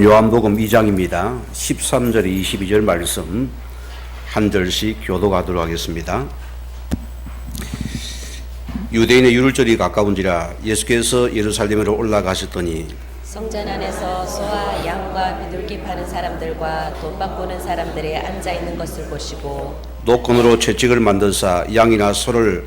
요한복음 2장입니다. 13절 22절 말씀 한 절씩 교독하도록 하겠습니다. 유대인의 유월절이 가까운지라 예수께서 예루살렘으로 올라가셨더니 성전 안에서 소와 양과 비둘기 파는 사람들과 돈 바꾸는 사람들이 앉아 있는 것을 보시고 노끈으로 채찍을 만드사 양이나 소를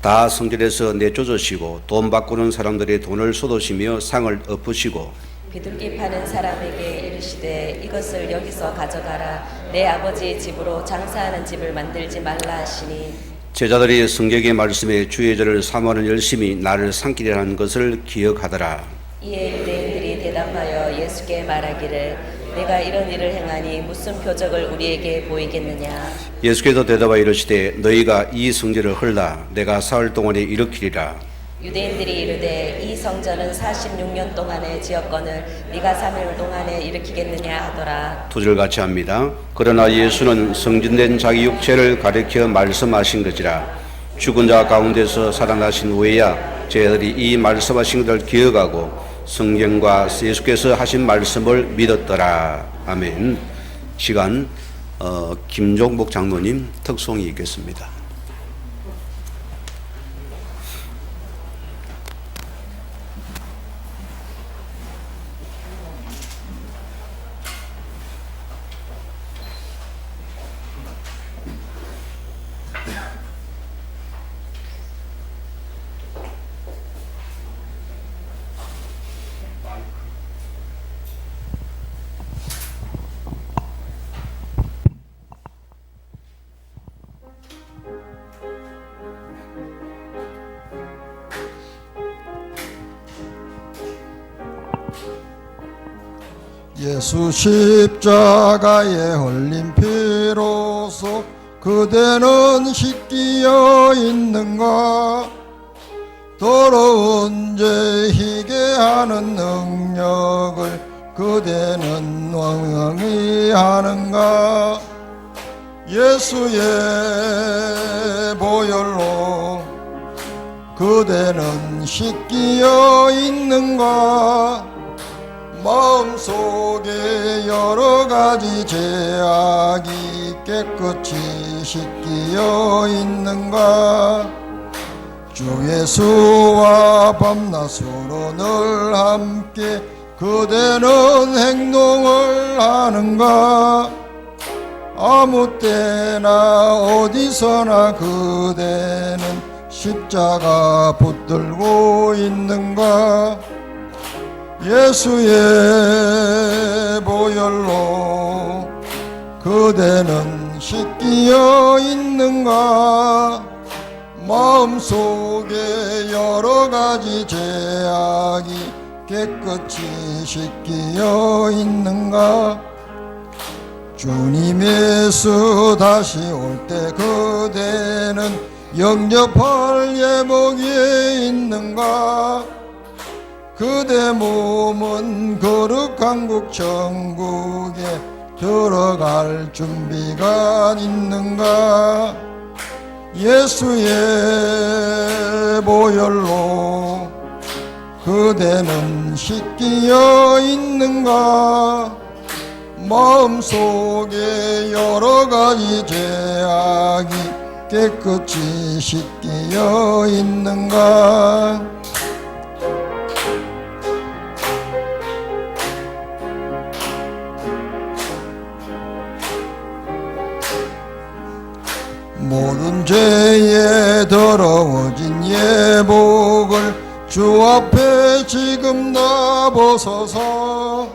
다 성전에서 내쫓으시고 돈 바꾸는 사람들의 돈을 쏟으시며 상을 엎으시고 비둘기 파는 사람에게 이르시되 이것을 여기서 가져가라. 내 아버지의 집으로 장사하는 집을 만들지 말라 하시니 제자들이 성경의 말씀에 주의 절을 사모하는 열심히 나를 삼키려 하는 것을 기억하더라. 이에 유대인들이 대답하여 예수께 말하기를 내가 이런 일을 행하니 무슨 표적을 우리에게 보이겠느냐. 예수께서 대답하여 이르시되 너희가 이 성전을 헐라 내가 사흘 동안에 일으키리라. 유대인들이 이르되 이 성전은 46년 동안의 지었거늘 네가 3일 동안에 일으키겠느냐 하더라. 두 절 같이 합니다. 그러나 예수는 성전된 자기 육체를 가리켜 말씀하신 것이라. 죽은 자 가운데서 살아나신 후에야 제자들이 이 말씀하신 것을 기억하고 성경과 예수께서 하신 말씀을 믿었더라. 아멘. 시간 김종복 장로님 특송이 있겠습니다. 예수 십자가에 흘린 피로소 그대는 씻기어 있는가. 더러운 죄 희게 하는 능력을 그대는 왕왕히 하는가. 예수의 보혈로 그대는 씻기어 있는가. 마음속에 여러가지 죄악이 깨끗이 씻기어 있는가. 주 예수와 밤낮으로 늘 함께 그대는 행동을 하는가. 아무 때나 어디서나 그대는 십자가 붙들고 있는가. 예수의 보혈로 그대는 씻기어 있는가. 마음속에 여러가지 죄악이 깨끗이 씻기어 있는가. 주님 예수 다시 올 때 그대는 영접할 예복이 있는가. 그대 몸은 거룩한 국천국에 들어갈 준비가 있는가. 예수의 보혈로 그대는 씻기어 있는가. 마음속에 여러가지 죄악이 깨끗이 씻기어 있는가. 모든 죄에 더러워진 예복을 주 앞에 지금 다 벗어서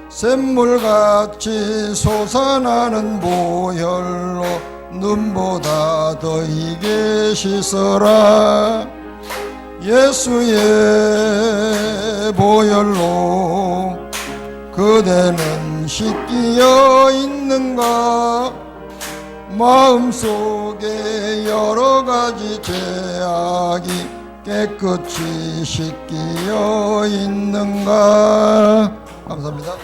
샘물같이 솟아나는 보혈로 눈보다 더 희게 씻어라. 예수의 보혈로 그대는 씻기어 있는가. 마음속에 여러가지 죄악이 깨끗이 씻기어 있는가. 감사합니다.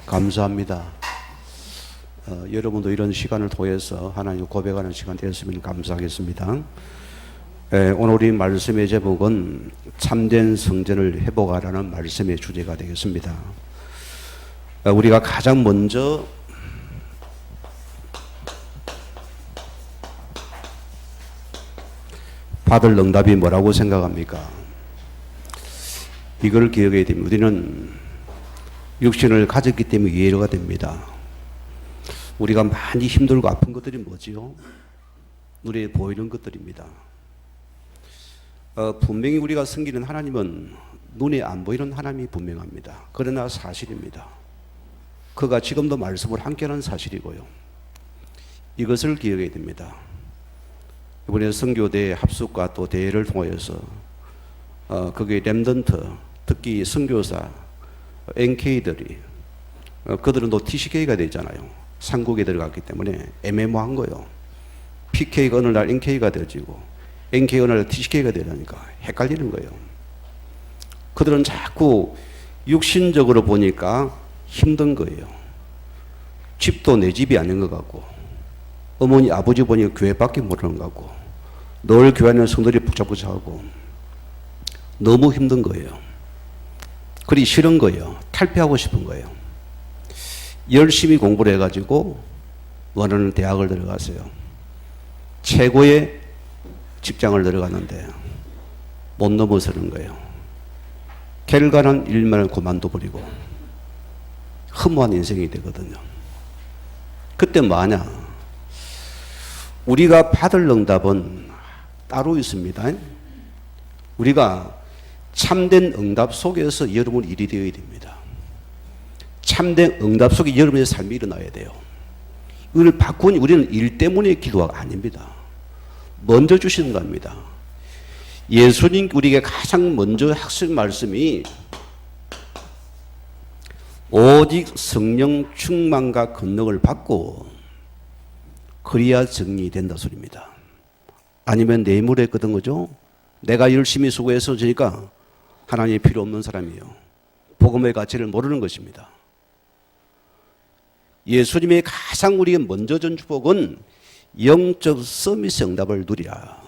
감사합니다. 여러분도 이런 시간을 통해서 하나님 고백하는 시간 되었으면 감사하겠습니다. 오늘 우리 말씀의 제목은 참된 성전을 회복하라는 말씀의 주제가 되겠습니다. 우리가 가장 먼저 받을 응답이 뭐라고 생각합니까? 이걸 기억해야 됩니다. 우리는 육신을 가졌기 때문에 이해가 됩니다. 우리가 많이 힘들고 아픈 것들이 뭐지요? 눈에 보이는 것들입니다. 분명히 우리가 섬기는 하나님은 눈에 안 보이는 하나님이 분명합니다. 그러나 사실입니다. 그가 지금도 말씀을 함께하는 사실이고요. 이것을 기억해야 됩니다. 이번에 선교대 합숙과 또 대회를 통하여서 거기에 렘던트, 특히 선교사, NK들이 그들은 또 TCK가 되잖아요. 삼국에 들어갔기 때문에 애매모호한 거예요. PK가 어느 날 NK가 되어지고 NK가 어느 날 TCK가 되려니까 헷갈리는 거예요. 그들은 자꾸 육신적으로 보니까 힘든 거예요. 집도 내 집이 아닌 것 같고 어머니 아버지 보니까 교회밖에 모르는 것 같고 늘 교회 안에 성들이 복잡복잡하고 너무 힘든 거예요. 그리 싫은 거예요. 탈피하고 싶은 거예요. 열심히 공부를 해가지고 원하는 대학을 들어갔어요. 최고의 직장을 들어갔는데 못 넘어서는 거예요. 결과는 일만을 그만둬버리고 허무한 인생이 되거든요. 그때 뭐하냐? 우리가 받을 응답은 따로 있습니다. 우리가 참된 응답 속에서 여러분 일이 되어야 됩니다. 참된 응답 속에 여러분의 삶이 일어나야 돼요. 이걸 바꾸니 우리는 일 때문에 기도가 아닙니다. 먼저 주시는 겁니다. 예수님 우리에게 가장 먼저 학습 말씀이 오직 성령 충만과 권능을 받고 그래야 정리된다 소리입니다. 아니면 뇌물에 했거든 거죠. 내가 열심히 수고해서 주니까 하나님이 필요 없는 사람이에요. 복음의 가치를 모르는 것입니다. 예수님의 가장 우리에게 먼저 준 축복은 영적 서비스 응답을 누리라.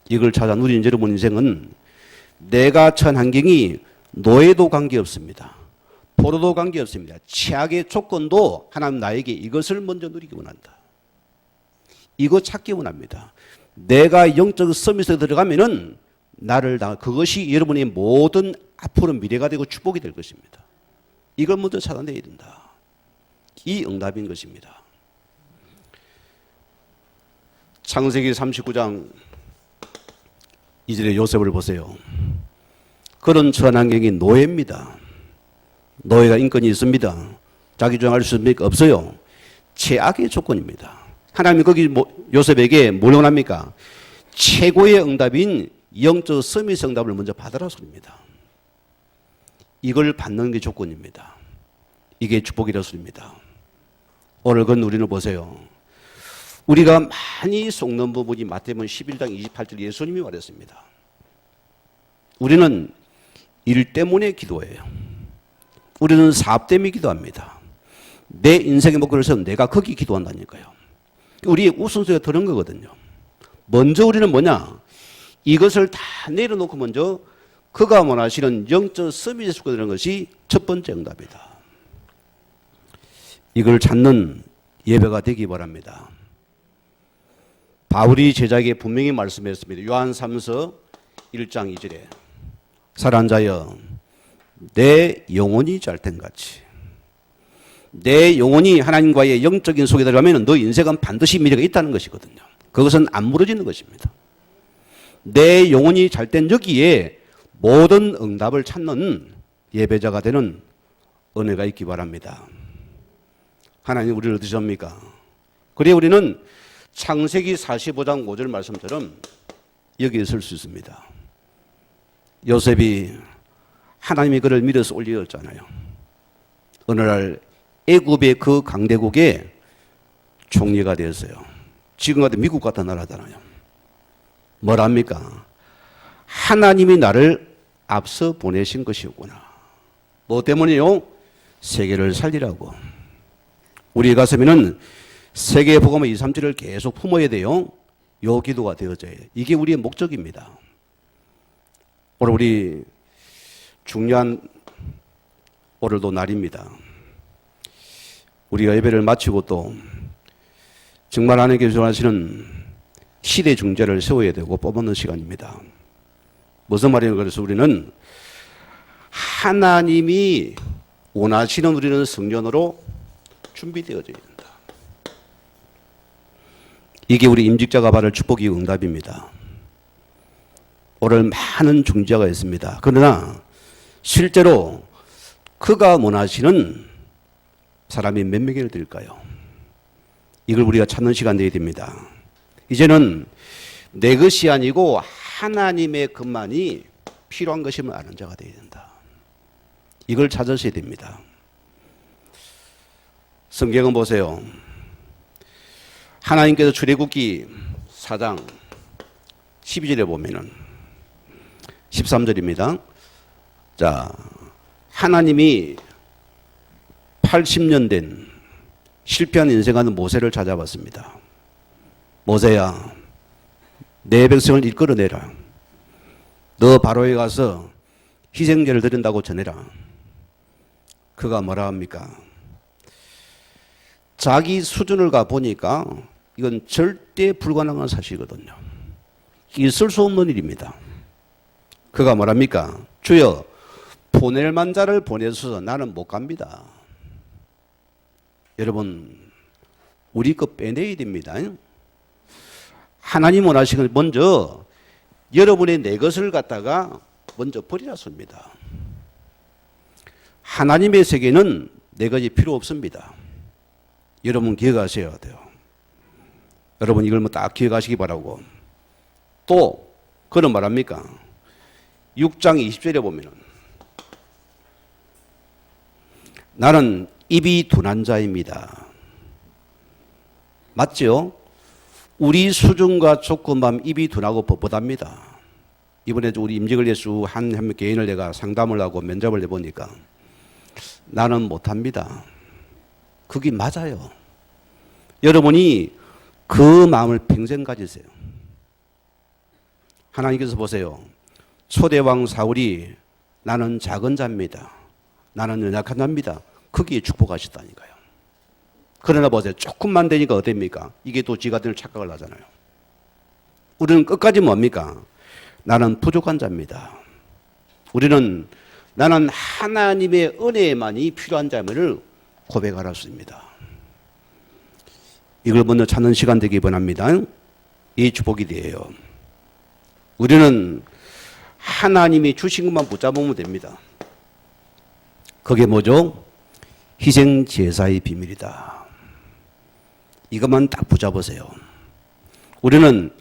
이걸 찾아 누린 여러분 인생은 내가 처한 환경이 노예도 관계없습니다. 포로도 관계없습니다. 최악의 조건도 하나님 나에게 이것을 먼저 누리기 원한다. 이거 찾기 원합니다. 내가 영적 서비스에 들어가면은 나를 그것이 여러분의 모든 앞으로 미래가 되고 축복이 될 것입니다. 이걸 먼저 찾아내야 된다. 이 응답인 것입니다. 창세기 39장 2절에 요셉을 보세요. 그런 처한 환경이 노예입니다. 노예가 인권이 있습니다. 자기 주장할 수 있습니까? 없어요. 최악의 조건입니다. 하나님이 거기 요셉에게 뭘 원합니까? 최고의 응답인 영적 서비스 응답을 먼저 받으라 소리입니다. 이걸 받는 게 조건입니다. 이게 축복이라 소리입니다. 오늘 그 우리는 보세요. 우리가 많이 속는 부분이 마태복음 11장 28절 예수님이 말했습니다. 우리는 일 때문에 기도해요. 우리는 사업 때문에 기도합니다. 내 인생의 목표를 세워 내가 거기 기도한다니까요. 우리의 우선순위가 그런 거거든요. 먼저 우리는 뭐냐? 이것을 다 내려놓고 먼저 그가 원하시는 영적 서비스에 속하는 것이 첫 번째 응답이다. 이걸 찾는 예배가 되기 바랍니다. 바울이 제자에게 분명히 말씀했습니다. 요한 3서 1장 2절에 사랑하는 자여 내 영혼이 잘된같이 내 영혼이 하나님과의 영적인 속에 들어가면 너 인생은 반드시 미래가 있다는 것이거든요. 그것은 안 무너지는 것입니다. 내 영혼이 잘된 여기에 모든 응답을 찾는 예배자가 되는 은혜가 있기 바랍니다. 하나님 우리를 어떻게 합니까? 그래 우리는 창세기 45장 5절 말씀처럼 여기에 설 수 있습니다. 요셉이 하나님이 그를 밀어서 올렸잖아요. 어느 날 애굽의 그 강대국의 총리가 되었어요. 지금 같은 미국 같은 나라잖아요. 뭐랍니까? 하나님이 나를 앞서 보내신 것이었구나. 뭐 때문에요? 세계를 살리라고. 우리 가슴에는 세계 복음의 2, 3절을 계속 품어야 돼요. 요 기도가 되어져야 해요. 이게 우리의 목적입니다. 오늘 우리 중요한 오늘도 날입니다. 우리가 예배를 마치고 또 정말 하나님께서 좋아하시는 시대 중재를 세워야 되고 뽑아놓는 시간입니다. 무슨 말이냐? 그래서 우리는 하나님이 원하시는 우리는 성전으로 준비되어져야 된다. 이게 우리 임직자가 받을 축복의 응답입니다. 오늘 많은 중재가 있습니다. 그러나 실제로 그가 원하시는 사람이 몇 명이나 될까요? 이걸 우리가 찾는 시간 되어야 됩니다. 이제는 내 것이 아니고 하나님의 것만이 필요한 것임을 아는 자가 되어야 된다. 이걸 찾으셔야 됩니다. 성경은 보세요. 하나님께서 출애굽기 4장 12절에 보면은 13절입니다. 자, 하나님이 80년 된 실패한 인생하는 모세를 찾아봤습니다. 모세야, 내 백성을 이끌어내라. 너 바로에 가서 희생제를 드린다고 전해라. 그가 뭐라 합니까? 자기 수준을 가보니까 이건 절대 불가능한 사실이거든요. 있을 수 없는 일입니다. 그가 뭐랍니까? 주여, 보낼 만자를 보내셔서 나는 못 갑니다. 여러분, 우리 거 빼내야 됩니다. 하나님 원하시는 먼저 여러분의 내 것을 갖다가 먼저 버리라습니다. 하나님의 세계는 내 것이 필요 없습니다. 여러분 기억하셔야 돼요. 여러분 이걸 뭐 딱 기억하시기 바라고. 또 그는 말합니까? 6장 20절에 보면은 나는 입이 둔한 자입니다. 맞죠? 우리 수준과 조건만 입이 둔하고 뻣뻣합니다. 이번에 우리 임직을 예수 한 개인을 내가 상담을 하고 면접을 해보니까 나는 못합니다. 그게 맞아요. 여러분이 그 마음을 평생 가지세요. 하나님께서 보세요. 초대왕 사울이 나는 작은 자입니다. 나는 연약한 자입니다. 거기에 축복하셨다니까요. 그러나 보세요. 조금만 되니까 어땠습니까? 이게 또 지가 될 착각을 하잖아요. 우리는 끝까지 뭡니까? 나는 부족한 자입니다. 우리는 나는 하나님의 은혜만이 필요한 자임을 고백하라 했습니다. 이걸 먼저 찾는 시간 되기 원합니다. 이 축복이 돼요. 우리는 하나님이 주신 것만 붙잡으면 됩니다. 그게 뭐죠? 희생 제사의 비밀이다. 이것만 딱 붙잡으세요. 우리는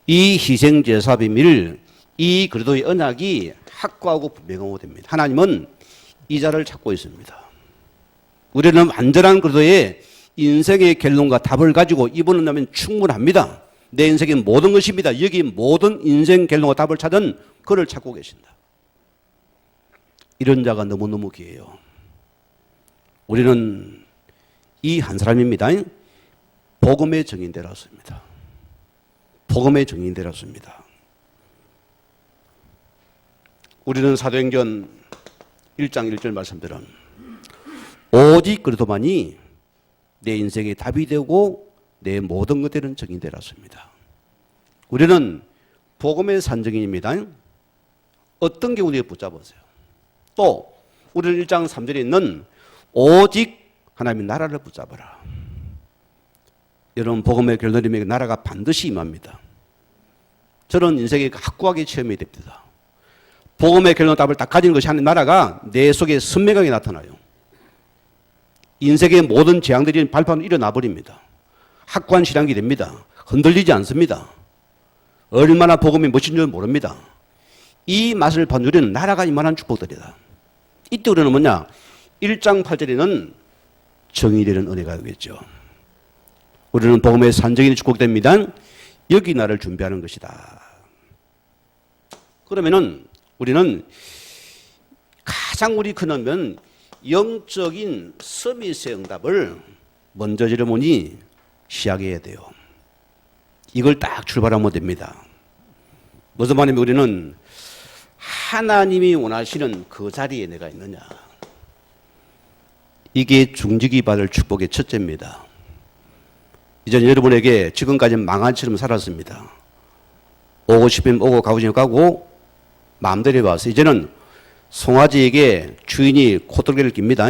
이 희생 제사 비밀을 이 그리스도의 언약이 확고하고 분명하고 됩니다. 하나님은 이 자를 찾고 있습니다. 우리는 완전한 그리스도의 인생의 결론과 답을 가지고 입어낸다면 충분합니다. 내 인생의 모든 것입니다. 여기 모든 인생 결론과 답을 찾은 그를 찾고 계신다. 이런 자가 너무너무 귀해요. 우리는 이 한 사람입니다. 복음의 증인되었습니다. 복음의 증인되었습니다. 우리는 사도행전 1장 1절 말씀대로 오직 그리스도만이 내 인생의 답이 되고 내 모든 것들은 증인되었습니다. 우리는 복음의 산증인입니다. 어떤 경우에 붙잡으세요. 또 우리는 1장 3절에 있는 오직 하나님의 나라를 붙잡아라. 여러분 복음의 결론이면 나라가 반드시 임합니다. 저는 인생에 확고하게 체험이 됩니다. 복음의 결론 답을 딱 가지는 것이 하나님 나라가 내 속에 선명하게 나타나요. 인생의 모든 재앙들이 발판으로 일어나 버립니다. 확고한 신앙이 됩니다. 흔들리지 않습니다. 얼마나 복음이 멋진 줄 모릅니다. 이 맛을 본 우리는 나라가 이만한 축복들이다. 이때 우리는 뭐냐? 1장 8절에는 정의되는 은혜가 되겠죠. 우리는 복음의 산정인이 축복됩니다. 여기 나를 준비하는 것이다. 그러면은 우리는 가장 우리 큰언면 영적인 서밋의 응답을 먼저 여러분이 시작해야 돼요. 이걸 딱 출발하면 됩니다. 무슨 말이냐면 우리는 하나님이 원하시는 그 자리에 내가 있느냐. 이게 중직이 받을 축복의 첫째입니다. 이전 여러분에게 지금까지 망한처럼 살았습니다. 오고 싶으면 오고 가고 싶으면 가고 마음대로 해봤어요. 이제는 송아지에게 주인이 코털개를 깁니다.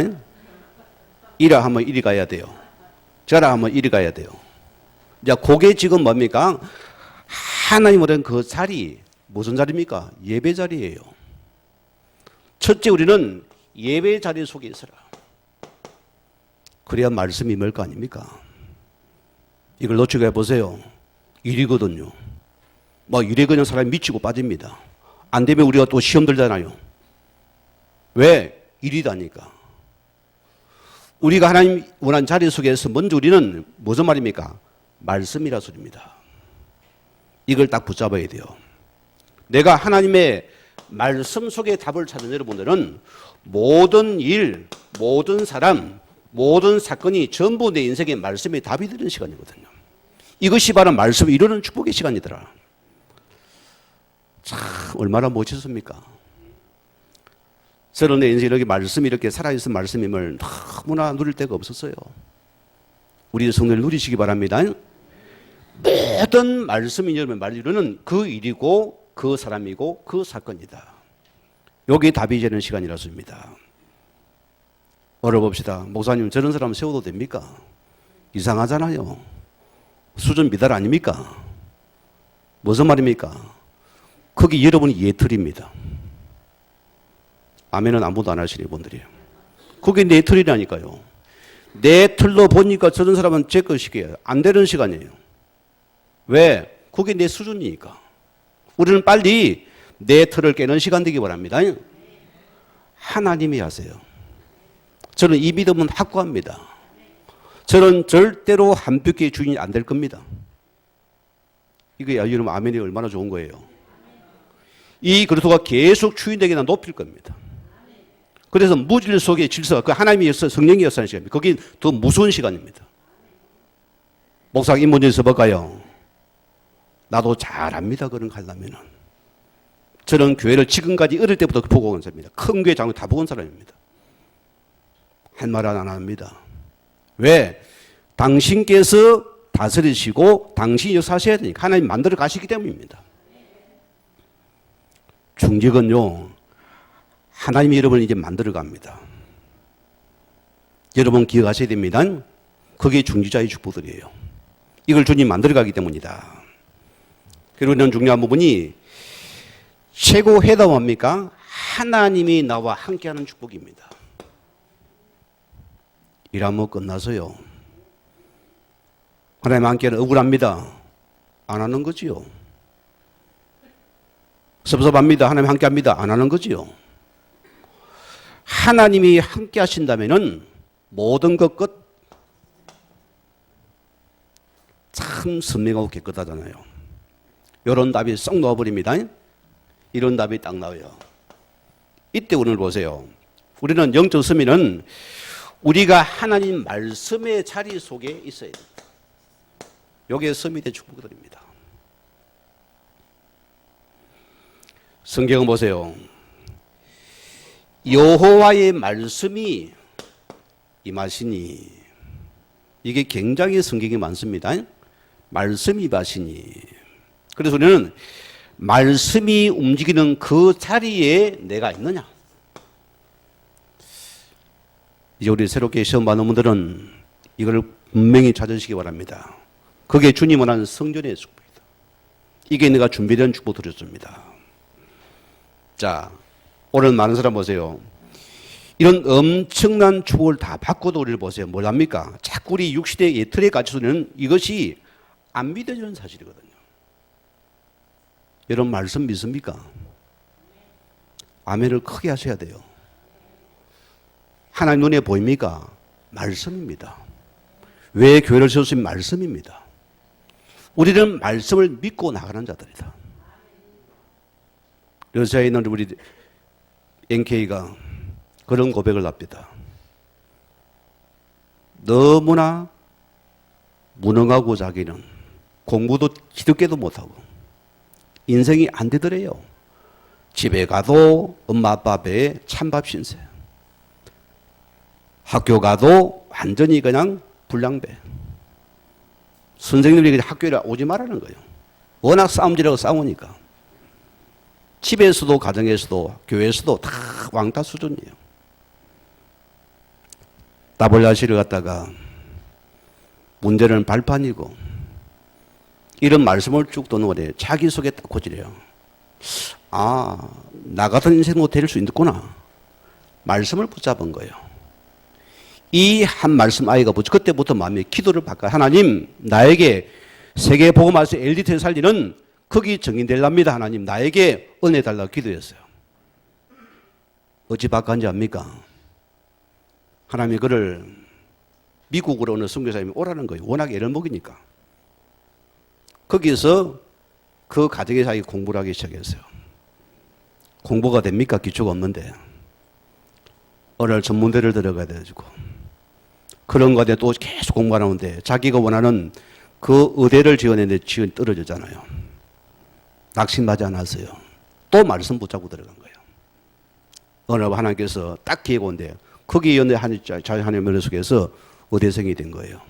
이라 하면 이리 가야 돼요. 저라 하면 이리 가야 돼요. 자, 그게 지금 뭡니까? 하나님으로는 그 자리, 무슨 자리입니까? 예배 자리예요. 첫째, 우리는 예배 자리 속에 있어라. 그래야 말씀이 임할 거 아닙니까? 이걸 놓치고 해보세요. 일이거든요. 일에 그냥 사람이 미치고 빠집니다. 안 되면 우리가 또 시험 들잖아요. 왜? 일이다니까. 우리가 하나님 원하는 자리 속에서 먼저 우리는 무슨 말입니까? 말씀이라 소리입니다. 이걸 딱 붙잡아야 돼요. 내가 하나님의 말씀 속에 답을 찾는 여러분들은 모든 일, 모든 사람, 모든 사건이 전부 내 인생의 말씀에 답이 되는 시간이거든요. 이것이 바로 말씀을 이루는 축복의 시간이더라. 참 얼마나 멋있습니까? 저는 내 인생에 이렇게 말씀이 이렇게 살아있는 말씀임을 너무나 누릴 데가 없었어요. 우리 성령을 누리시기 바랍니다. 모든 말씀이 여러분 말 이루는 그 일이고 그 사람이고 그 사건이다. 여기에 답이 되는 시간이라서입니다. 물어봅시다. 목사님 저런 사람 세워도 됩니까? 이상하잖아요. 수준 미달 아닙니까? 무슨 말입니까? 그게 여러분이 예틀입니다. 아멘은 아무도 안 하시는 분들이에요. 그게 내 틀이라니까요. 내 틀로 보니까 저런 사람은 제 것이게요. 안 되는 시간이에요. 왜? 그게 내 수준이니까. 우리는 빨리 내 틀을 깨는 시간 되기 바랍니다. 하나님이 하세요. 저는 이 믿음은 확고합니다. 저는 절대로 한 뼘의 주인이 안 될 겁니다. 이게 여러분 아멘이 얼마나 좋은 거예요. 이 그리스도가 계속 주인에게 높일 겁니다. 그래서 무질 속의 질서, 그 하나님이 성령이 역사하는 시간입니다. 거기 더 무서운 시간입니다. 목사 입문에서 볼까요? 나도 잘합니다. 그런 거 하려면은. 저는 교회를 지금까지 어릴 때부터 보고 온 사람입니다. 큰 교회 장로 다 보고 온 사람입니다. 한 말 안 합니다. 왜? 당신께서 다스리시고 당신이 역사하셔야 되니까 하나님 만들어 가시기 때문입니다. 중직은요, 하나님이 여러분을 이제 만들어 갑니다. 여러분 기억하셔야 됩니다. 그게 중직자의 축복들이에요. 이걸 주님 만들어 가기 때문이다. 그리고 이런 중요한 부분이 최고 회담 뭡니까? 하나님이 나와 함께하는 축복입니다. 일하면 끝나서요. 하나님 함께는 억울합니다. 안 하는 거지요. 섭섭합니다. 하나님 함께합니다. 안 하는 거지요. 하나님이 함께 하신다면은 모든 것 끝 참 선명하고 깨끗하잖아요. 이런 답이 쏙 나와버립니다. 이런 답이 딱 나와요. 이때 오늘 보세요. 우리는 영적 서민은 우리가 하나님 말씀의 자리 속에 있어야 됩니다. 이게 서민의 축복들입니다. 성경을 보세요. 여호와의 말씀이 임하시니, 이게 굉장히 성경이 많습니다. 말씀이 임하시니. 그래서 우리는 말씀이 움직이는 그 자리에 내가 있느냐. 이제 우리 새롭게 시험 받는 분들은 이걸 분명히 찾으시기 바랍니다. 그게 주님 원하는 성전의 축복이다. 이게 내가 준비된 축복 드렸습니다. 자, 오늘 많은 사람 보세요. 이런 엄청난 축복을 다 받고도 우리를 보세요. 뭘 합니까? 자꾸 우리 육시대 예틀에 갇혀서는 이것이 안 믿어지는 사실이거든요. 여러분 말씀 믿습니까? 아멘을 크게 하셔야 돼요. 하나님 눈에 보입니까? 말씀입니다. 왜 교회를 세웠으면 말씀입니다. 우리는 말씀을 믿고 나가는 자들이다. 여자에 있는 우리 NK가 그런 고백을 합니다. 너무나 무능하고 자기는 공부도 기득게도 못하고 인생이 안 되더래요. 집에 가도 엄마 아빠 배에 찬밥 신세. 학교 가도 완전히 그냥 불량배. 선생님들이 학교에 오지 말라는 거예요. 워낙 싸움질하고 싸우니까. 집에서도 가정에서도 교회에서도 다 왕따 수준이에요. WRC를 갖다가 문제는 발판이고 이런 말씀을 쭉 도는 자기소개 딱 고지래요. 아, 나 같은 인생도 될 수 있구나. 말씀을 붙잡은 거예요. 이 한 말씀 아이가 그때부터 마음에 기도를 바꿔. 하나님, 나에게 세계 복음화에서 엘리트를 살리는 거기 정인될랍니다. 하나님, 나에게 은혜 달라고 기도했어요. 어찌 바꿨는지 압니까? 하나님이 그를 미국으로 어느 선교사님이 오라는 거예요. 워낙 애를 먹이니까. 거기서 그 가정의 자기 공부를 하기 시작했어요. 공부가 됩니까? 기초가 없는데. 어느 전문대를 들어가야 돼가지고. 그런 거에 또 계속 공부하는데 자기가 원하는 그 의대를 지원했는데 지원이 떨어졌잖아요. 낙심하지 않았어요. 또 말씀 붙잡고 들어간 거예요. 어느 하나님께서 딱 기회가 온대. 거기 연대 하나님의 은혜 속에서 의대생이 된 거예요.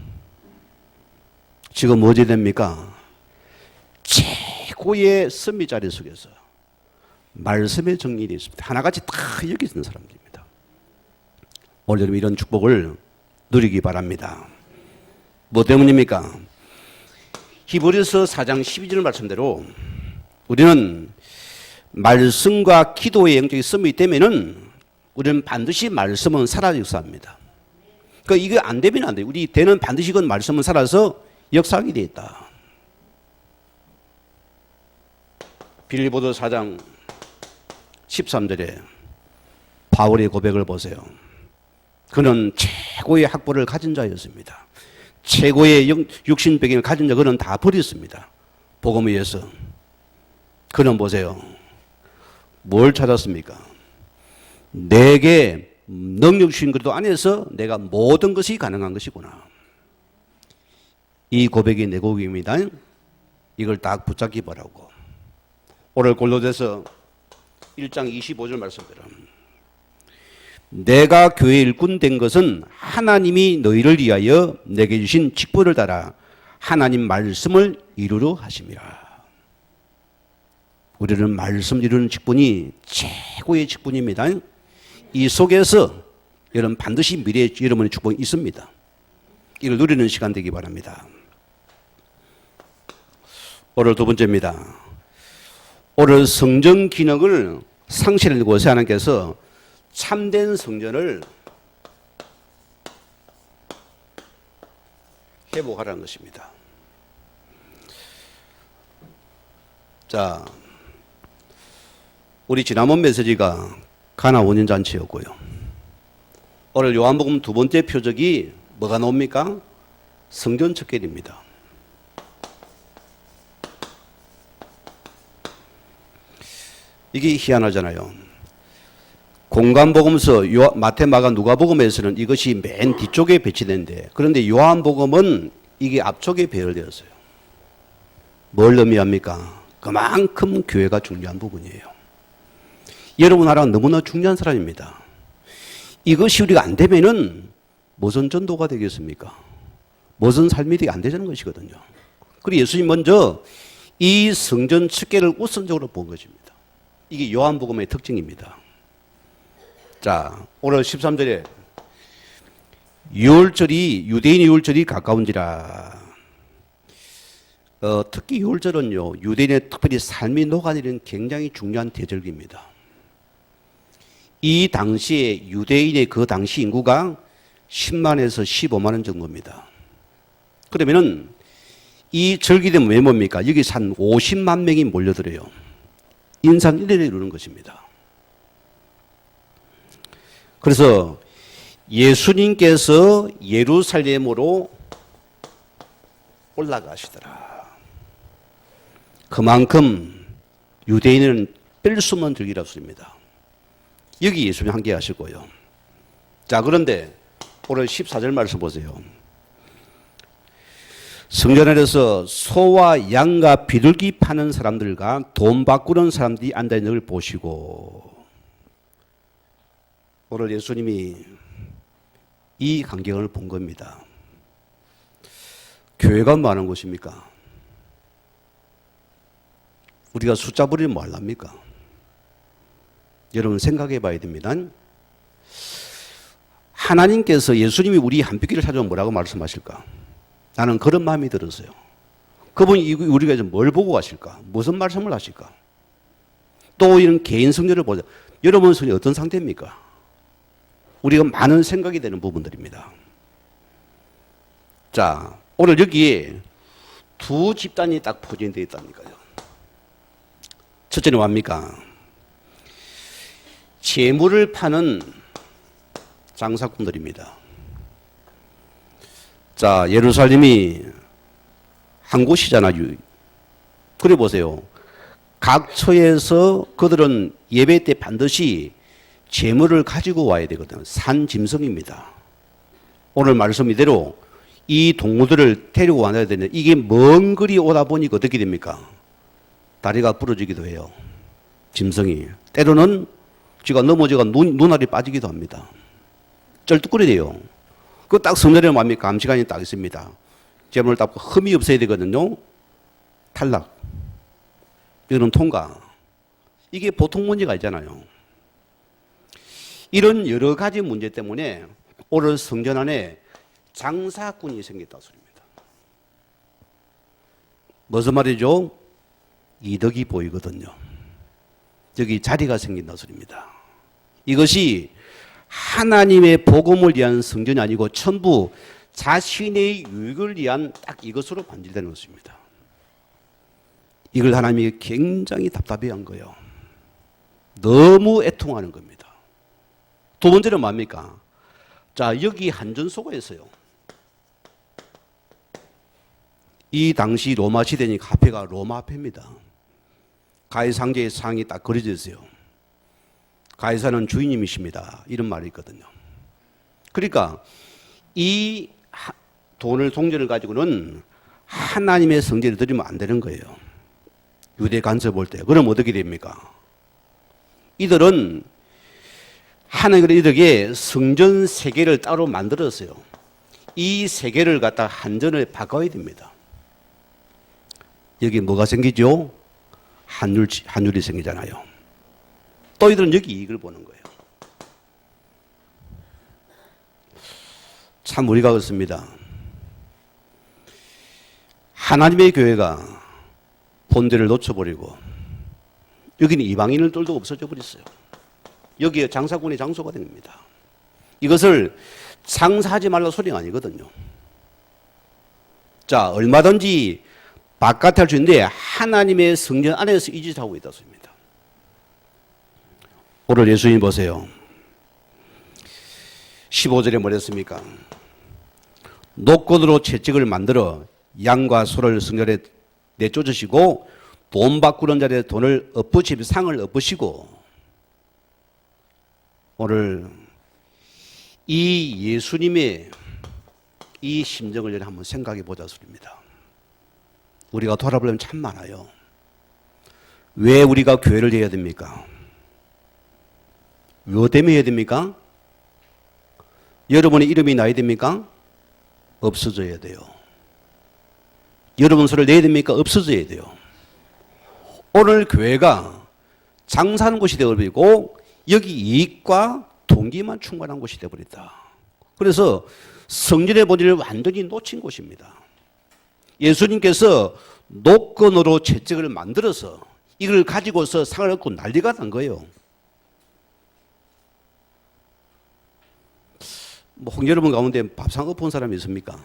지금 뭐지 됩니까? 최고의 선미 자리 속에서 말씀의 정리되어 있습니다. 하나같이 다 여기 있는 사람들입니다. 오늘 이런 축복을 누리기 바랍니다. 뭐 때문입니까? 히브리서 4장 12절 말씀대로 우리는 말씀과 기도의 영적인 썸이 되면은 우리는 반드시 말씀은 살아 역사합니다. 그러니까 이게 안 되면 안 돼요. 우리 되는 반드시 그 말씀은 살아서 역사하게 되어 있다. 빌립보서 4장 13절에 바울의 고백을 보세요. 그는 최고의 학벌을 가진 자였습니다. 최고의 육신 배경을 가진 자 그는 다 버렸습니다. 복음을 위해서. 그는 보세요. 뭘 찾았습니까? 내게 능력 주신 그리스도 안에서 내가 모든 것이 가능한 것이구나. 이 고백이 내 고백입니다. 이걸 딱 붙잡기 바라고. 오늘 골로새서 1장 25절 말씀대로 내가 교회 일꾼 된 것은 하나님이 너희를 위하여 내게 주신 직분을 따라 하나님 말씀을 이루려 하심이라. 우리는 말씀 이루는 직분이 최고의 직분입니다. 이 속에서 여러분 반드시 미래에 여러분의 축복이 있습니다. 이걸 누리는 시간 되기 바랍니다. 오늘 두 번째입니다. 오늘 성전 기능을 상실하려고 하나님께서 참된 성전을 회복하라는 것입니다. 자, 우리 지난번 메시지가 가나 원인잔치였고요. 오늘 요한복음 두 번째 표적이 뭐가 나옵니까? 성전 척결입니다. 이게 희한하잖아요. 공간복음서 마태, 마가, 누가복음에서는 이것이 맨 뒤쪽에 배치되는데 그런데 요한복음은 이게 앞쪽에 배열되었어요. 뭘 의미합니까? 그만큼 교회가 중요한 부분이에요. 여러분 하나가 너무나 중요한 사람입니다. 이것이 우리가 안 되면은 무슨 전도가 되겠습니까? 무슨 삶이 되게 안 되는 것이거든요. 그리고 예수님 먼저 이 성전 척결을 우선적으로 본 것입니다. 이게 요한복음의 특징입니다. 자, 오늘 13절에 유월절이 유대인의 유월절이 가까운지라. 특히 유월절은요 유대인의 특별히 삶이 녹아내리는 굉장히 중요한 대절기입니다. 이 당시에 유대인의 그 당시 인구가 10만에서 15만 정도입니다. 그러면은 이 절기 되면 왜 뭡니까? 여기 한 50만 명이 몰려들어요. 인산 1회를 이루는 것입니다. 그래서 예수님께서 예루살렘으로 올라가시더라. 그만큼 유대인은 뺄 수 없는 절기라고 씁니다. 여기 예수님 함께 하시고요. 자, 그런데 오늘 14절 말씀 보세요. 성전 안에서 소와 양과 비둘기 파는 사람들과 돈 바꾸는 사람들이 앉아있는 걸 보시고 오늘 예수님이 이 광경을 본 겁니다. 교회가 뭐 하는 곳입니까? 우리가 숫자 부리면 뭐 하랍니까? 여러분 생각해 봐야 됩니다. 하나님께서 예수님이 우리 한빛길을 찾아오면 뭐라고 말씀하실까? 나는 그런 마음이 들었어요. 그분이 우리가 이제 뭘 보고 가실까? 무슨 말씀을 하실까? 또 이런 개인 성전을 보자. 여러분 성전이 어떤 상태입니까? 우리가 많은 생각이 되는 부분들입니다. 자, 오늘 여기에 두 집단이 딱 포진되어 있다니까요. 첫째는 뭡니까? 재물을 파는 장사꾼들입니다. 자, 예루살렘이 한 곳이잖아요. 그래 보세요. 각 처에서 그들은 예배 때 반드시 재물을 가지고 와야 되거든요. 산 짐승입니다. 오늘 말씀 이대로 이 동물들을 데리고 와야 되는데 이게 먼 거리 오다 보니까 어떻게 됩니까? 다리가 부러지기도 해요. 짐승이. 때로는 쥐가 넘어져가 눈알이 빠지기도 합니다. 쩔뚝거리 돼요. 그 딱 성전에 뭡니까? 감시관이 딱 있습니다. 재물을 딱 흠이 없어야 되거든요. 탈락. 이런 통과. 이게 보통 문제가 있잖아요. 이런 여러 가지 문제 때문에 오늘 성전 안에 장사꾼이 생겼다 소리입니다. 무슨 말이죠? 이득이 보이거든요. 여기 자리가 생긴다 소리입니다. 이것이 하나님의 복음을 위한 성전이 아니고 전부 자신의 유익을 위한 딱 이것으로 반질되는 것입니다. 이걸 하나님이 굉장히 답답해한 거예요. 너무 애통하는 겁니다. 두 번째는 뭡니까? 자, 여기 한전소가 있어요. 이 당시 로마 시대니까 화폐가 로마 화폐입니다. 가이상제의 상이 딱 그려져 있어요. 가이사는 주인님이십니다. 이런 말이 있거든요. 그러니까 이 돈을 동전을 가지고는 하나님의 성전에 드리면 안 되는 거예요. 유대 간섭 볼 때. 그럼 어떻게 됩니까? 이들은 하나님의 이들에게 성전 세 개를 따로 만들었어요. 이 세 개를 갖다 한전에 바꿔야 됩니다. 여기 뭐가 생기죠? 환율이 생기잖아요. 또 이들은 여기 이익을 보는 거예요. 참 우리가 그렇습니다. 하나님의 교회가 본대를 놓쳐버리고 여기는 이방인들도 없어져 버렸어요. 여기에 장사꾼의 장소가 된 겁니다. 이것을 장사하지 말라 소리가 아니거든요. 자, 얼마든지 바깥에 할 수 있는데 하나님의 성전 안에서 이 짓을 하고 있다 소리입니다. 오늘 예수님 보세요. 15절에 뭐랬습니까? 노건으로 채찍을 만들어 양과 소를 성전에 내쫓으시고 돈 바꾸는 자리에 돈을 엎으시고 상을 엎으시고 오늘 이 예수님의 이 심정을 한번 생각해 보자 소리입니다. 우리가 돌아보려면 참 많아요. 왜 우리가 교회를 해야 됩니까? 뭐 때문에 해야 됩니까? 여러분의 이름이 나야 됩니까? 없어져야 돼요. 여러분 소리를 내야 됩니까? 없어져야 돼요. 오늘 교회가 장사하는 곳이 되어버리고 여기 이익과 동기만 충만한 곳이 되어버렸다. 그래서 성전의 본질을 완전히 놓친 곳입니다. 예수님께서 노건으로 채찍을 만들어서 이걸 가지고서 상을 얻고 난리가 난 거예요. 홍 여러분 가운데 밥상 엎은 사람이 있습니까?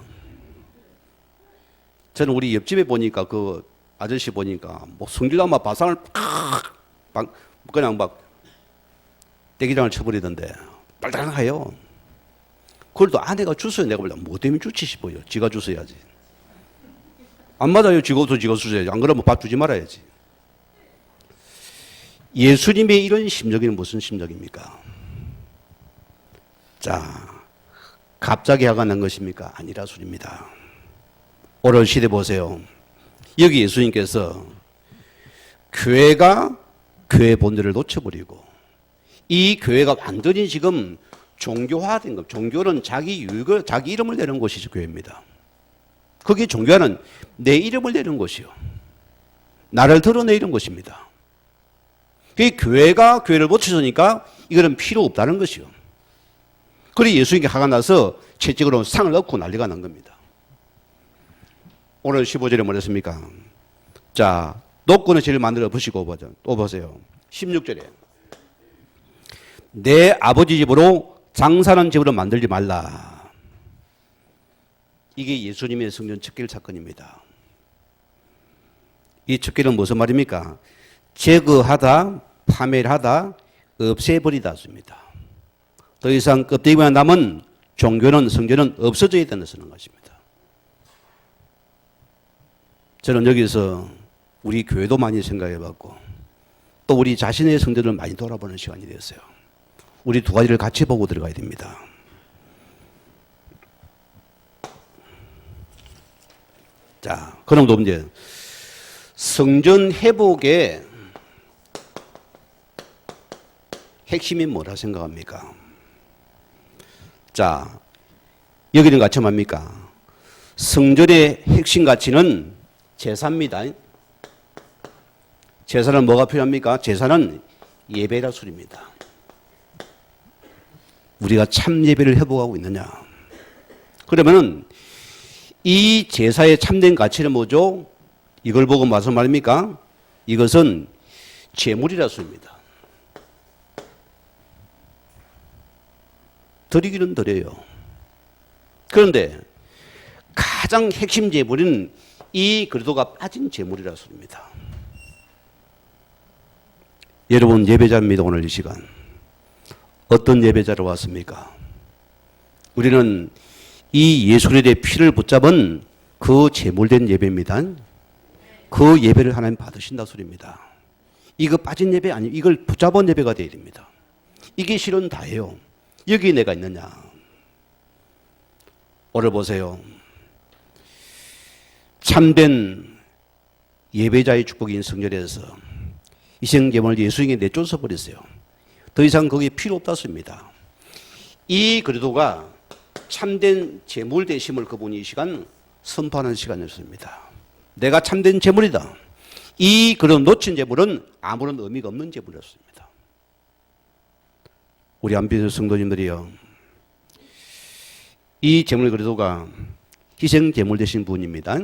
저는 우리 옆집에 보니까 그 아저씨 보니까 뭐 성질나면 밥상을 그냥 막 대기장을 쳐버리던데 빨딱해요. 그걸 또 아내가 주워야 내가 볼래 뭐 때문에 주치 싶어요. 지가 주워야지. 안 맞아요. 지가 주워야지. 안 그러면 밥 주지 말아야지. 예수님의 이런 심정이 무슨 심정입니까? 자, 갑자기 화가 난 것입니까? 아니라 소리입니다. 오늘 시대 보세요. 여기 예수님께서 교회가 교회 본질을 놓쳐버리고 이 교회가 완전히 지금 종교화된 것. 종교는 자기 유익을, 자기 이름을 내는 것이죠, 교회입니다. 거기에 종교화는 내 이름을 내는 것이요. 나를 드러내는 것입니다. 그 교회가 교회를 놓쳐서니까 이거는 필요 없다는 것이요. 그래서 예수님께 화가 나서 채찍으로 상을 얻고 난리가 난 겁니다. 오늘 15절에 뭐랬습니까? 자, 노권의 죄를 만들어 보시고 또 보세요. 16절에 내 아버지 집으로 장사하는 집으로 만들지 말라. 이게 예수님의 성전 척길 사건입니다. 이 척길은 무슨 말입니까? 제거하다, 파멸하다, 없애버리다 습니다. 더 이상 껍데기만 남은 종교는 성전은 없어져야 된다는 것입니다. 저는 여기서 우리 교회도 많이 생각해봤고 또 우리 자신의 성전을 많이 돌아보는 시간이 되었어요. 우리 두 가지를 같이 보고 들어가야 됩니다. 자, 그럼 또 이제 성전 회복의 핵심이 뭐라 생각합니까? 자, 여기는 가치 뭡니까? 성전의 핵심 가치는 제사입니다. 제사는 뭐가 필요합니까? 제사는 예배라 소리입니다. 우리가 참 예배를 회복하고 있느냐? 그러면은 이 제사의 참된 가치는 뭐죠? 이걸 보고 무슨 말입니까? 이것은 제물이라 소리입니다. 드리기는 드려요. 그런데 가장 핵심 제물은 이 그리스도가 빠진 제물이라 소리입니다. 여러분 예배자입니다. 오늘 이 시간 어떤 예배자로 왔습니까? 우리는 이 예수 그리스도의 피를 붙잡은 그 제물된 예배입니다. 그 예배를 하나님 받으신다 소리입니다. 이거 빠진 예배 아니에요. 이걸 붙잡은 예배가 되어야 됩니다. 이게 실은 다예요. 여기 내가 있느냐. 오늘 보세요. 참된 예배자의 축복인 성전에서 이생제물을 예수님께 내쫓아 버렸어요. 더 이상 거기에 필요 없다 씁니다. 이 그리스도가 참된 제물 되심을 그분이 이 시간 선포하는 시간이었습니다. 내가 참된 제물이다. 이 그런 놓친 제물은 아무런 의미가 없는 제물이었습니다. 우리 안비의 성도님들이요, 이 제물 그리스도가 희생 제물 되신 분입니다.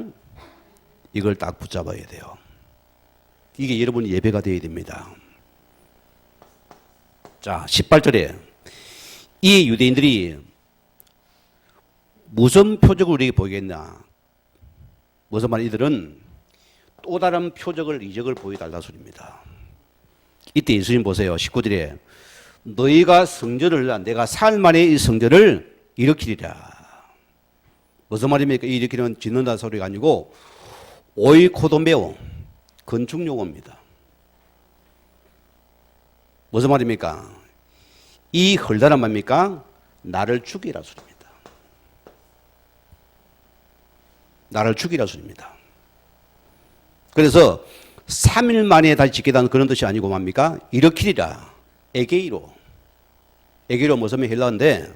이걸 딱 붙잡아야 돼요. 이게 여러분 예배가 되어야 됩니다. 자, 18절에 이 유대인들이 무슨 표적을 우리에게 보이겠나? 무슨 말? 이들은 또 다른 표적을, 이적을 보여달라 소리입니다. 이때 예수님 보세요. 19절에 너희가 성전을, 내가 사흘 만에 이 성전을 일으키리라. 무슨 말입니까? 일으키는 짓는다는 소리가 아니고 오이코도메오, 건축용어입니다. 무슨 말입니까? 이 헐다란 말입니까? 나를 죽이라 소리입니다. 나를 죽이라 소리입니다. 그래서 3일 만에 다시 짓겠다는 그런 뜻이 아니고 뭡니까? 일으키리라. 에게이로. 에게이로 무슨 헬라어인데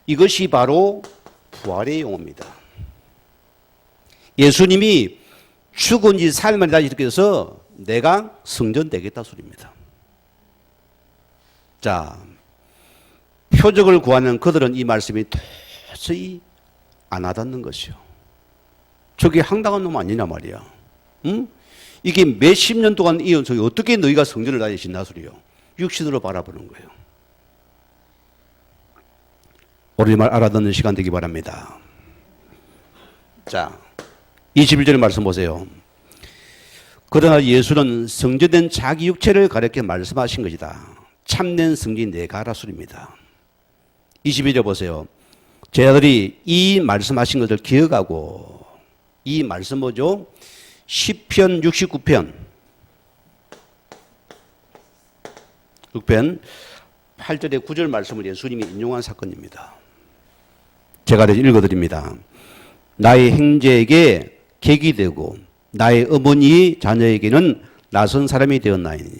이것이 바로 부활의 용어입니다. 예수님이 죽은 지 4일 만에 다시 일으켜서 내가 성전 되겠다 소리입니다. 자, 표적을 구하는 그들은 이 말씀이 도저히 안 와닿는 것이요. 저게 황당한 놈 아니냐 말이야. 응? 이게 몇십 년 동안 이은 속에 어떻게 너희가 성전을 다시 짓나 소리요. 육신으로 바라보는 거예요. 우리 말 알아듣는 시간 되기 바랍니다. 자, 21절의 말씀 보세요. 그러나 예수는 성전된 자기 육체를 가리켜 말씀하신 것이다. 참된 성전이 내가 하라 소리입니다. 22절 보세요. 제자들이 이 말씀하신 것을 기억하고, 이 말씀 뭐죠? 시편 69편 8절에 9절 말씀을 예수님이 인용한 사건입니다. 제가 읽어드립니다. 나의 형제에게 객이 되고 나의 어머니 자녀에게는 낯선 사람이 되었나이니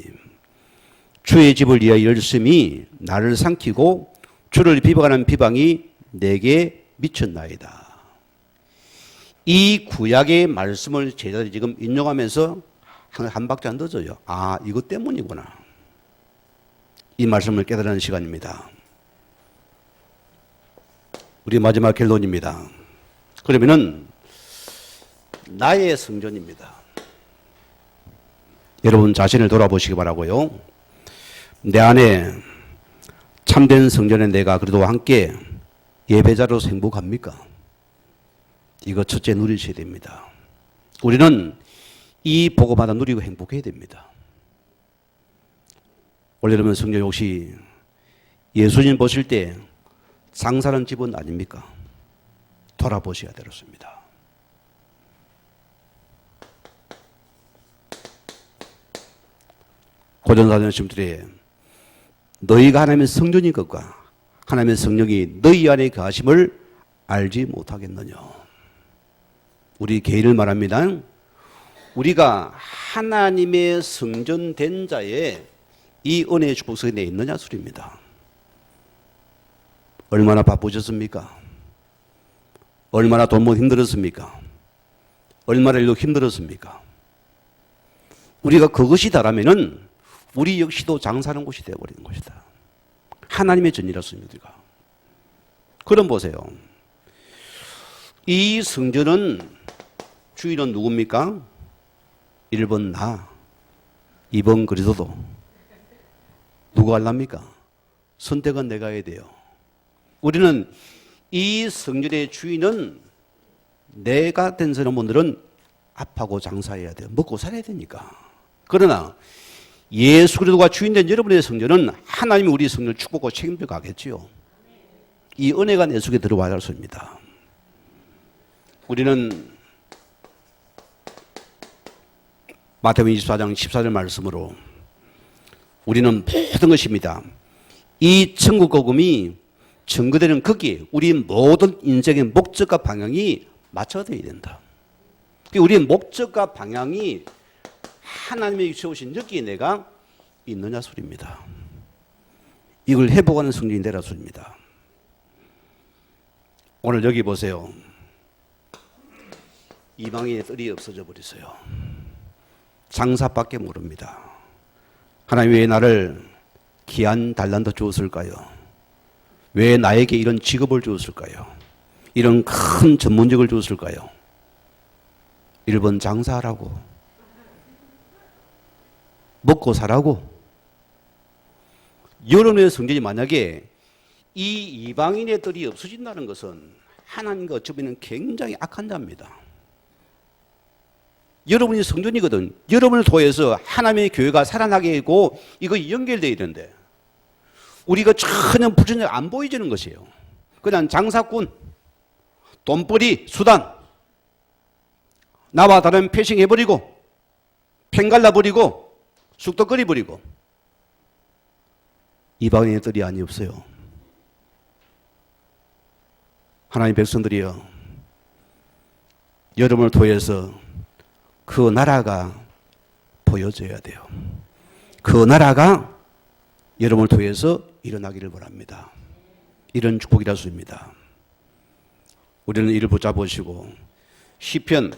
주의 집을 위하여 열심히 나를 삼키고 주를 비방하는 비방이 내게 미쳤나이다. 이 구약의 말씀을 제자들이 지금 인용하면서 한 박자 안 더져요. 아, 이것 때문이구나. 이 말씀을 깨달은 시간입니다. 우리 마지막 결론입니다. 그러면은 나의 성전입니다. 여러분 자신을 돌아보시기 바라고요. 내 안에 참된 성전에 내가 그래도 함께 예배자로서 행복합니까? 이거 첫째 누리셔야 됩니다. 우리는 이 복음마다 누리고 행복해야 됩니다. 원래 그러면 성전 혹시 예수님 보실 때 장사는 집은 아닙니까? 돌아보셔야 되겠습니다. 고전사전 심들에 너희가 하나님의 성전인 것과 하나님의 성령이 너희 안에 거하심을 알지 못하겠느냐. 우리 개인을 말합니다. 우리가 하나님의 성전된 자의 이 은혜의 축복성이 내 있느냐 소리입니다. 얼마나 바쁘셨습니까? 얼마나 돈 못 힘들었습니까? 얼마나 일도 힘들었습니까? 우리가 그것이 다라면은 우리 역시도 장사하는 곳이 되어버리는 것이다. 하나님의 전이라습니다. 우리가. 그럼 보세요. 이 성전은 주인은 누굽니까? 1번 나, 2번 그리스도. 누가 할랍니까? 선택은 내가 해야 돼요. 우리는 이 성전의 주인은 내가 된 사람들은 앞하고 장사해야 돼요. 먹고 살아야 되니까. 그러나 예수 그리스도가 주인된 여러분의 성전은 하나님이 우리 성전을 축복하고 책임져 가겠지요. 이 은혜가 내 속에 들어와야 할 것입니다. 우리는 마태복음 24장 14절 말씀으로 우리는 모든 것입니다. 이 천국 복음이 증거되는 거기에 우리 모든 인생의 목적과 방향이 맞춰져야 된다. 우리의 목적과 방향이 하나님의 세우신 여기에 내가 있느냐 소리입니다. 이걸 회복하는 성전이 되라 소리입니다. 오늘 여기 보세요. 이방인의 뜰이 없어져 버렸어요. 장사밖에 모릅니다. 하나님 왜 나를 귀한 달란트 주었을까요? 왜 나에게 이런 직업을 주었을까요? 이런 큰 전문직을 주었을까요? 1번 장사하라고, 먹고 사라고. 여러분의 성전이 만약에 이 이방인의 뜰이 없어진다는 것은 하나님과 어찌 보면 굉장히 악한 자입니다. 여러분이 성전이거든. 여러분을 통해서 하나님의 교회가 살아나게 하고 이거 연결되어야 되는데 우리가 전혀 부전혀 안 보여지는 것이에요. 그냥 장사꾼, 돈벌이, 수단, 나와 다른 패싱해버리고 팽갈라버리고 쑥덕거리버리고 이방인의 뜰이 아니 없어요. 하나님 백성들이여, 여러분을 통해서 그 나라가 보여져야 돼요. 그 나라가 여러분을 통해서 일어나기를 바랍니다. 이런 축복이라서입니다. 우리는 이를 붙잡으시고 시편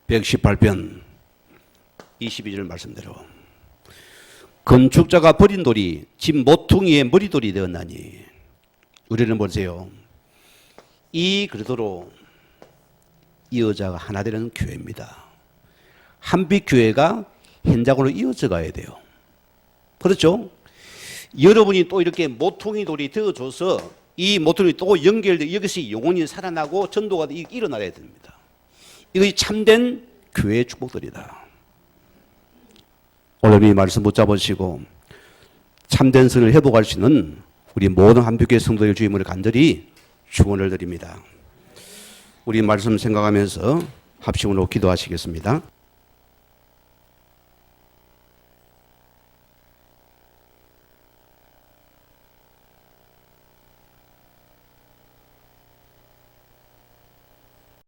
118편 22절 말씀대로 건축자가 버린 돌이 집 모퉁이의 머리돌이 되었나니, 우리는 보세요. 이 그리스도로 이 여자가 하나 되는 교회입니다. 한빛교회가 현장으로 이어져 가야 돼요. 그렇죠? 여러분이 또 이렇게 모퉁이 돌이 되어줘서 이 모퉁이 또 연결돼 이것이 영혼이 살아나고 전도가 일어나야 됩니다. 이것이 참된 교회의 축복들이다. 오늘 이 말씀 붙잡으시고 참된 선을 회복할 수 있는 우리 모든 한빛교회 성도의 주임을 간절히 축원을 드립니다. 우리 말씀 생각하면서 합심으로 기도하시겠습니다.